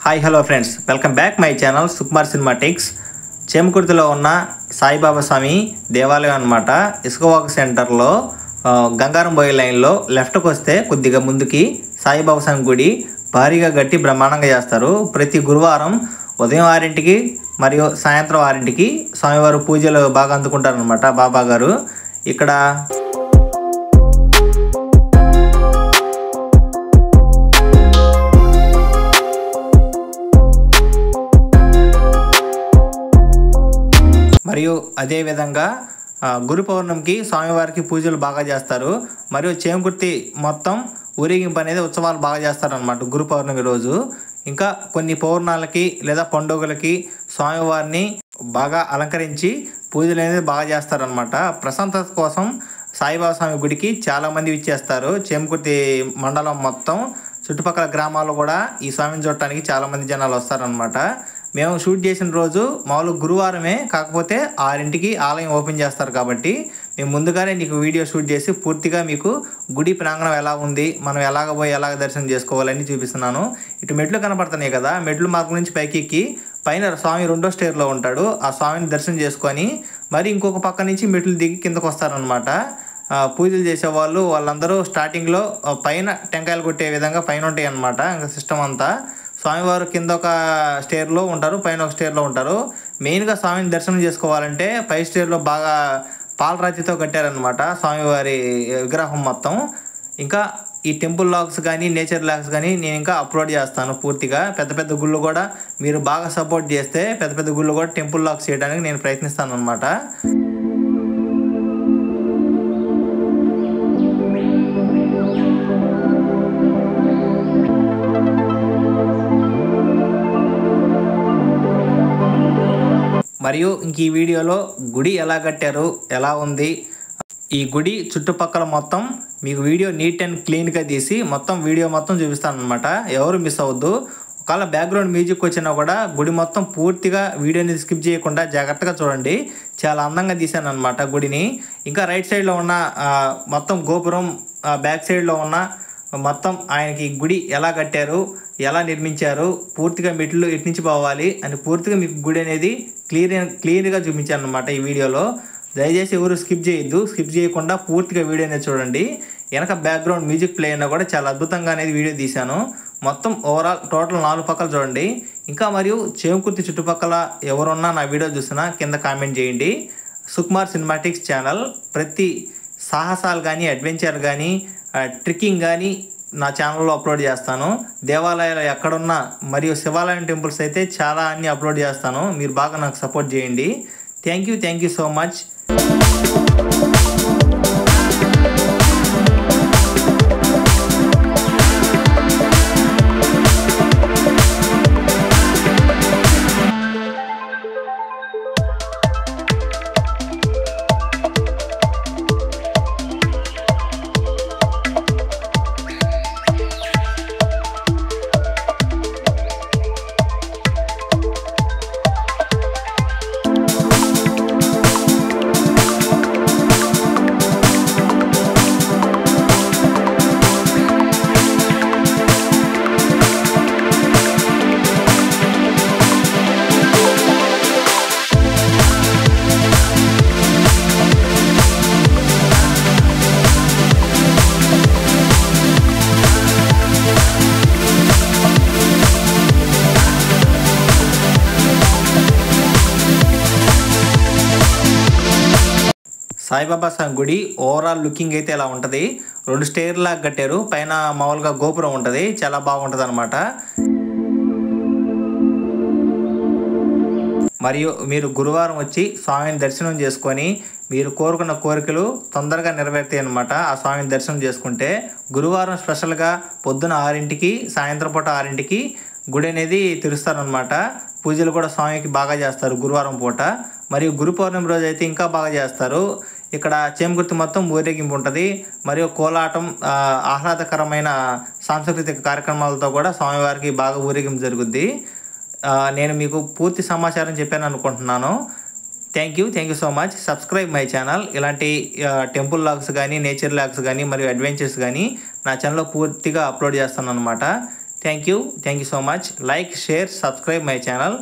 Hi hello friends, welcome back my channel Sukumar cinematics. చేమకుర్తిలో ఉన్న సాయిబాబా స్వామి దేవాలయం అన్నమాట. ఇసుకవాక సెంటర్లో గంగారం బోయే లైన్లో లెఫ్ట్కి వస్తే కొద్దిగా ముందుకి సాయిబాబా స్వామి గుడి భారీగా గట్టి బ్రహ్మాండంగా చేస్తారు. ప్రతి గురువారం ఉదయం 6ంటికి మరియు సాయంత్రం 6ంటికి స్వామివారు పూజలు బాగా అందుకుంటారనమాట బాబా గారు. ఇక్కడ మరియు అదేవిధంగా గురు పౌర్ణమికి స్వామివారికి పూజలు బాగా చేస్తారు. మరియు చేమకుర్తి మొత్తం ఊరేగింపు అనేది ఉత్సవాలు బాగా చేస్తారనమాట గురు పౌర్ణమి రోజు. ఇంకా కొన్ని పౌర్ణాలకి లేదా పండుగలకి స్వామివారిని బాగా అలంకరించి పూజలు అనేది బాగా చేస్తారనమాట. ప్రశాంతత కోసం సాయిబాబా స్వామి గుడికి చాలామంది విచ్చేస్తారు. చేమకుర్తి మండలం మొత్తం చుట్టుపక్కల గ్రామాల్లో కూడా ఈ స్వామిని చూడటానికి చాలామంది జనాలు వస్తారనమాట. మేము షూట్ చేసిన రోజు మామూలు గురువారమే, కాకపోతే 6ంటికి ఆలయం ఓపెన్ చేస్తారు కాబట్టి మేము ముందుగానే నీకు వీడియో షూట్ చేసి పూర్తిగా మీకు గుడి ప్రాంగణం ఎలా ఉంది, మనం ఎలాగ పోయి ఎలాగ దర్శనం చేసుకోవాలని చూపిస్తున్నాను. ఇటు మెట్లు కనపడుతున్నాయి కదా, మెట్లు మార్గం నుంచి పైకి ఎక్కి పైన స్వామి 2వ స్టేర్లో ఉంటాడు. ఆ స్వామిని దర్శనం చేసుకొని మరి ఇంకొక పక్క నుంచి మెట్లు దిగి కిందకు వస్తారనమాట. పూజలు చేసేవాళ్ళు వాళ్ళందరూ స్టార్టింగ్లో పైన టెంకాయలు కొట్టే విధంగా పైన ఉంటాయి అన్నమాట. ఇంకా సిస్టమ్ అంతా స్వామివారు కింద ఒక స్టేర్లో ఉంటారు, పైన ఒక స్టేర్లో ఉంటారు. మెయిన్గా స్వామిని దర్శనం చేసుకోవాలంటే పై స్టేర్లో బాగా పాలరాతితో కట్టారనమాట స్వామివారి విగ్రహం మొత్తం. ఇంకా ఈ టెంపుల్ లాగ్స్ కానీ నేచర్ లాగ్స్ కానీ నేను ఇంకా అప్లోడ్ చేస్తాను పూర్తిగా. పెద్ద పెద్ద గుళ్ళు కూడా మీరు బాగా సపోర్ట్ చేస్తే పెద్ద పెద్ద గుళ్ళు కూడా టెంపుల్ లాగ్స్ చేయడానికి నేను ప్రయత్నిస్తాను అనమాట. మరియు ఇంక ఈ వీడియోలో గుడి ఎలా కట్టారు, ఎలా ఉంది, ఈ గుడి చుట్టుపక్కల మొత్తం మీకు వీడియో నీట్ అండ్ క్లీన్గా తీసి మొత్తం వీడియో మొత్తం చూపిస్తాను అనమాట. ఎవరు మిస్ అవ్వద్దు. ఒకవేళ బ్యాక్గ్రౌండ్ మ్యూజిక్ వచ్చినా కూడా గుడి మొత్తం పూర్తిగా వీడియోని స్కిప్ చేయకుండా జాగ్రత్తగా చూడండి. చాలా అందంగా తీశాను అనమాట గుడిని. ఇంకా రైట్ సైడ్లో ఉన్న మొత్తం గోపురం, బ్యాక్ సైడ్లో ఉన్న మొత్తం ఆయనకి గుడి ఎలా కట్టారు, ఎలా నిర్మించారు, పూర్తిగా మెట్లు ఎటు నుంచి పోవాలి అని పూర్తిగా మీకు గుడి అనేది క్లియర్గా చూపించాను అనమాట ఈ వీడియోలో. దయచేసి ఎవరు స్కిప్ చేయొద్దు. స్కిప్ చేయకుండా పూర్తిగా వీడియో అనేది చూడండి. వెనక బ్యాక్గ్రౌండ్ మ్యూజిక్ ప్లే అయినా కూడా చాలా అద్భుతంగా అనేది వీడియో తీశాను. మొత్తం ఓవరాల్ టోటల్ 4 పక్కలు చూడండి. ఇంకా మరియు చేమకుర్తి చుట్టుపక్కల ఎవరున్నా నా వీడియో చూసినా కింద కామెంట్ చేయండి. సుకుమార్ సినిమాటిక్స్ ఛానల్ ప్రతి సాహసాలు కానీ అడ్వెంచర్ కానీ ట్రిక్కింగ్ కానీ నా ఛానల్లో అప్లోడ్ చేస్తాను. దేవాలయాలు ఎక్కడున్నా మరియు శివాలయం టెంపుల్స్ అయితే చాలా అన్ని అప్లోడ్ చేస్తాను. మీరు బాగా నాకు సపోర్ట్ చేయండి. Thank you so much. Saibaba Swami గుడి ఓవరాల్ లుకింగ్ అయితే ఇలా ఉంటుంది. 2 స్టేర్ లాగా కట్టారు. పైన మామూలుగా గోపురం ఉంటుంది, చాలా బాగుంటుంది అనమాట. మరియు మీరు గురువారం వచ్చి స్వామిని దర్శనం చేసుకొని మీరు కోరుకున్న కోరికలు తొందరగా నెరవేరుతాయి అనమాట. ఆ స్వామిని దర్శనం చేసుకుంటే గురువారం స్పెషల్గా పొద్దున 6ంటికి సాయంత్రం పూట 6ంటికి గుడి అనేది తెరుస్తారనమాట. పూజలు కూడా స్వామికి బాగా చేస్తారు గురువారం పూట. మరియు గురు పౌర్ణమి రోజు అయితే ఇంకా బాగా చేస్తారు. ఇక్కడ చేమకుర్తి మొత్తం ఊరేగింపు ఉంటుంది. మరియు కోలాటం, ఆహ్లాదకరమైన సాంస్కృతిక కార్యక్రమాలతో కూడా స్వామివారికి బాగా ఊరేగింపు జరుగుద్ది. నేను మీకు పూర్తి సమాచారం చెప్పాను అనుకుంటున్నాను. Thank you so much. Subscribe my channel. ఇలాంటి టెంపుల్ లాగ్స్ కానీ నేచర్ లాగ్స్ కానీ మరియు అడ్వెంచర్స్ కానీ నా ఛానల్లో పూర్తిగా అప్లోడ్ చేస్తాను అనమాట. Thank you so much. Like, share, subscribe my channel.